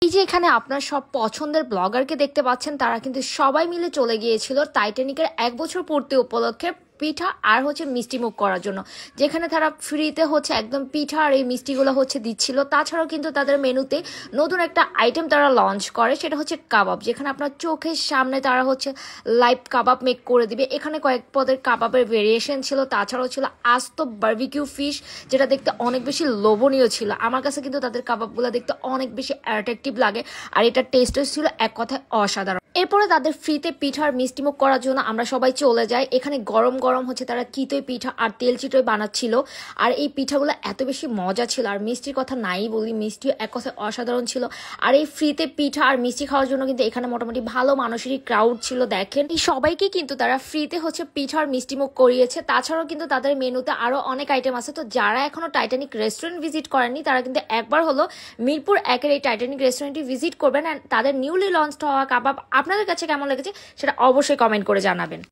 এই যে এখানে আপনার সব পছন্দের ব্লগারকে দেখতে পাচ্ছেন, তারা কিন্তু সবাই মিলে চলে গিয়েছিল টাইটানিকের 1 বছর পূর্তি উপলক্ষে পিঠা আর মিষ্টিমুখ করার জন্য, যেখানে তারা ফ্রিতে একদম পিঠা আর এই মিষ্টিগুলো দিচ্ছিল। তাছাড়াও কিন্তু তাদের মেনুতে নতুন একটা আইটেম তারা লঞ্চ করে, সেটা হচ্ছে কাবাব, যেখানে আপনার চোখের সামনে তারা লাইভ কাবাব মেক করে দিবে। এখানে কয়েক পদের কাবাবের ভেরিয়েশন ছিল, তাছাড়াও ছিল আস্ত বারবিকিউ ফিশ, যেটা দেখতে অনেক বেশি লোভনীয় ছিল। আমার কাছে কিন্তু তাদের কাবাবগুলো দেখতে অনেক বেশি অ্যাট্রাকটিভ লাগে, আর এটা টেস্টও ছিল এক কথায় অসাধারণ। এরপরে তাদের ফ্রিতে পিঠার মিষ্টিমুখ করার জন্য আমরা সবাই চলে যাই। এখানে গরম গরম তারা চিতই পিঠা আর তেল চিতই বানাচ্ছিল, আর এই পিঠাগুলো এত বেশি মজা ছিল। আর মিষ্টির কথা নাই বলি, মিষ্টিও এক কথায় অসাধারণ ছিল। আর এই ফ্রিতে পিঠা আর মিষ্টি খাওয়ার জন্য কিন্তু এখানে মোটামুটি ভালো মানুষেরই ক্রাউড ছিল। দেখেন, এই সবাইকে কিন্তু তারা ফ্রিতে পিঠা আর মিষ্টিমুখ করিয়েছে। তাছাড়াও কিন্তু তাদের মেনুতে আরো অনেক আইটেম আছে। তো যারা এখনো টাইটানিক রেস্টুরেন্ট ভিজিট করেননি, তারা কিন্তু একবার হলো মিরপুর 1-এর এই টাইটানিক রেস্টুরেন্টটি ভিজিট করবেন। তাদের নিউলি লঞ্চ হওয়া কাবাব আপনাদের কাছে কেমন লেগেছে সেটা অবশ্যই কমেন্ট করে জানাবেন।